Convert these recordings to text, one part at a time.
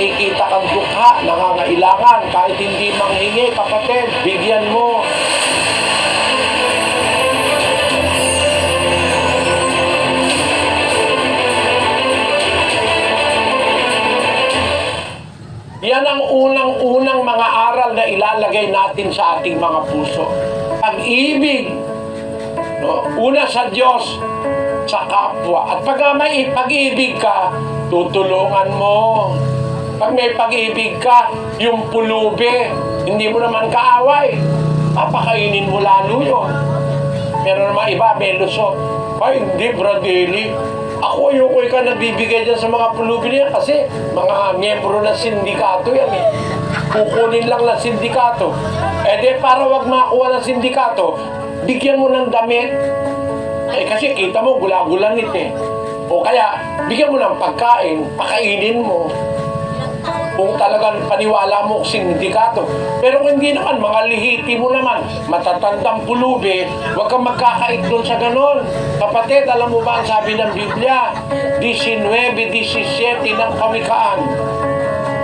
nakikita kang dukha, nangangailangan, kahit hindi manghingi, kapatid, bigyan mo. Yan ang unang-unang mga aral na ilalagay natin sa ating mga puso. Pag-ibig, no? Una sa Diyos, sa kapwa. At pag may pag-ibig ka, tutulungan mo. Pag may pag-ibig ka, yung pulubi, hindi mo naman kaaway, papakainin mo lalo yun. Pero naman iba, may lusot. Ay, hindi, Bradley. Ako, ayoko ka nabibigay dyan sa mga pulubi niya kasi mga miyembro ng sindikato yan eh. Kukunin lang ng sindikato. Eh di, para wag makakuha ng sindikato, bigyan mo ng damit. Eh kasi kita mo, gula-gulanit eh. O kaya, bigyan mo ng pagkain, pakainin mo. Kung talagang paniwala mo sindikato. Pero kung hindi naman, mga lihiti mo naman, matatandang pulubi, huwag kang magkakait doon sa ganon. Kapatid, alam mo ba ang sabi ng Biblia? 19:17 ng Kamikaan.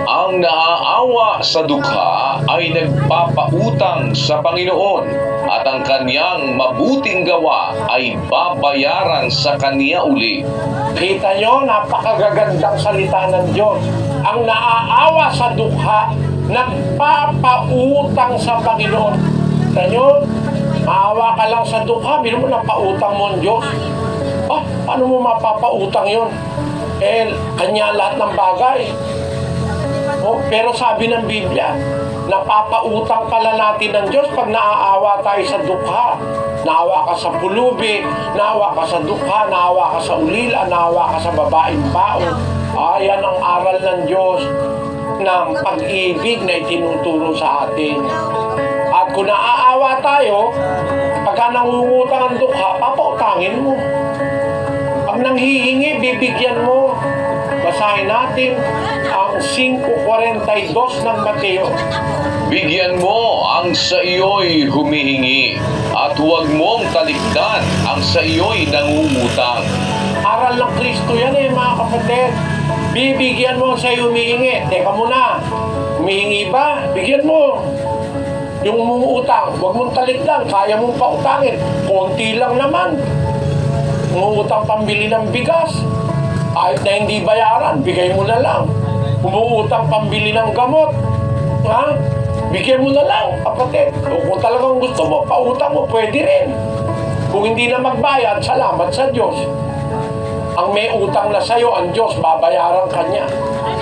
Ang naaawa sa dukha ay nagpapautang sa Panginoon at ang kaniyang mabuting gawa ay babayaran sa kaniya uli. Kita nyo, napakagagandang salita ng Diyos. Ang naaawa sa dukha, nagpapautang sa Panginoon. Kita nyo, maawa ka lang sa dukha, bino mo napautang mo ang Diyos. Paano mo mapapautang yun? Eh, kanya lahat ng bagay. Pero sabi ng Biblia, napapautang pala natin ng Diyos pag naaawa tayo sa dukha. Naawa ka sa pulubi, naawa ka sa dukha, naawa ka sa ulila, naawa ka sa babaeng baon. Yan ang aral ng Diyos ng pag-ibig na itinuturo sa atin. At kung naaawa tayo, pagka nangungutang ang dukha, papautangin mo. Pag nanghihingi, bibigyan mo. Basahin natin ang 5:42 ng Mateo. Bigyan mo ang sa iyo'y humihingi at huwag mong talikdan ang sa iyo'y nangungutang. Aral ng Kristo yan mga kapatid. Bibigyan mo sa iyo humihingi. Teka muna, humihingi ba? Bigyan mo. Yung umuutang, huwag mong talikdan, kaya mong pautangin. Konti lang naman. Umuutang pambili ng bigas. Kahit na hindi bayaran, bigay mo na lang. Umuutang pambili ng gamot. Bigyan mo na lang, kapatid. Kung talagang gusto mo, pautang mo, pwede rin. Kung hindi na magbayad, salamat sa Diyos. Ang may utang na sa'yo, ang Diyos, babayaran ka niya.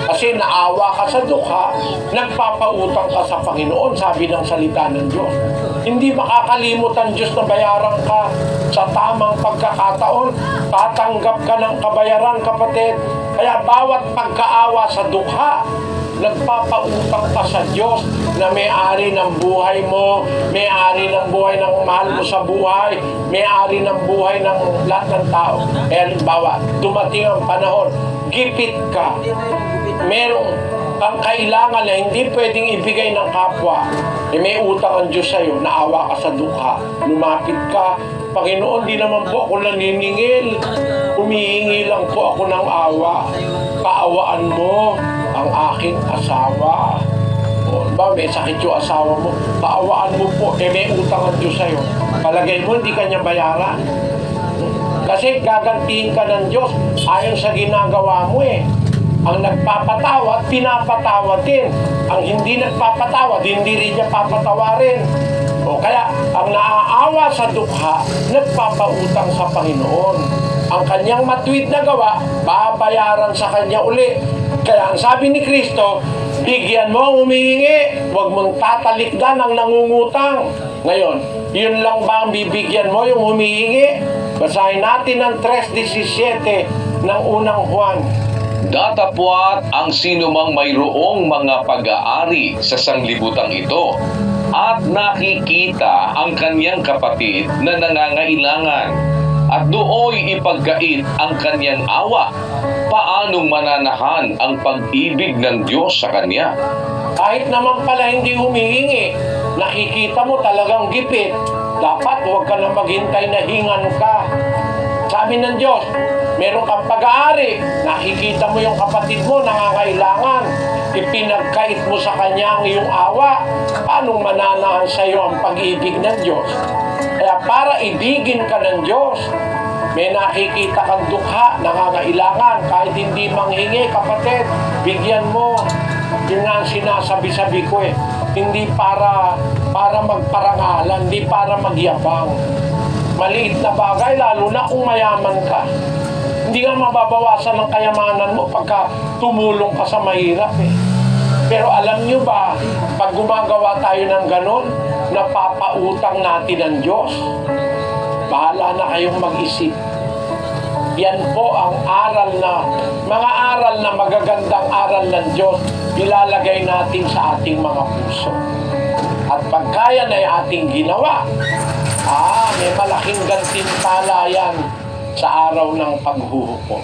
Kasi naawa ka sa dukha, nagpapautang ka sa Panginoon, sabi ng salita ng Diyos. Hindi makakalimot ang Diyos na bayaran ka sa tamang pagkakataon. Tatanggap ka ng kabayaran, kapatid. Kaya bawat pagkaawa sa dukha, nagpapautang ka sa Diyos na may-ari ng buhay mo, may-ari ng buhay ng mahal mo sa buhay, may-ari ng buhay ng lahat ng tao. Kaya halimbawa, dumating ang panahon, gipit ka, merong kang kailangan na hindi pwedeng ibigay ng kapwa, may utang ang Diyos sa'yo, naawa ka sa dukha, lumapit ka, Panginoon, di naman po ako naniningil, humihingi lang po ako ng awa, kaawaan mo ang aking asawa. May sakit yung asawa mo, kaawaan mo po, may utang ang Diyos sa'yo, palagay mo hindi kanya bayaran. Kasi gagantihin ka ng Diyos ayon sa ginagawa mo Ang nagpapatawad, pinapatawad din. Ang hindi nagpapatawad, hindi rin niya papatawarin. O kaya, ang naaawa sa dukha, nagpapautang sa Panginoon. Ang kanyang matuwid na gawa, babayaran sa kanya uli. Kaya ang sabi ni Kristo, bigyan mo humihingi, huwag mong tatalikdan ang nangungutang. Ngayon, yun lang ba ang bibigyan mo, yung humihingi? Basahin natin ang 3:17 ng unang Juan. Datapwat ang sinumang mayroong mga pag-aari sa sanglibutang ito at nakikita ang kanyang kapatid na nangangailangan at dooy ipagkait ang kanyang awa, paanong mananahan ang pag-ibig ng Diyos sa kanya? Kahit naman pala hindi humihingi, nakikita mo talagang gipit, dapat huwag ka na maghintay na hingan ka. Sabi ng Diyos, Meron kang pag-aari, nakikita mo yung kapatid mo nangangailangan, ipinagkait mo sa kanya ang iyong awa, paano mananahan sa iyo ang pag-ibig ng Diyos? Kaya para ibigin ka ng Diyos, may nakikita kang dukha, nangangailangan, kahit hindi manghingi, kapatid, bigyan mo. Yun nga ang sinasabi-sabi ko eh. Hindi para magparangalan, hindi para magyabang. Maliit na bagay, lalo na kung mayaman ka. Hindi nga mababawasan ng kayamanan mo pagka tumulong ka sa mahirap eh. Pero alam nyo ba, pag gumagawa tayo ng ganon, napapautang natin ang Diyos. Bahala na kayong mag-isip. Yan po ang mga aral na magagandang aral ng Diyos, ilalagay natin sa ating mga puso. At pagkaya na ating ginawa, may malaking gantimpala yan sa araw ng paghuhukom.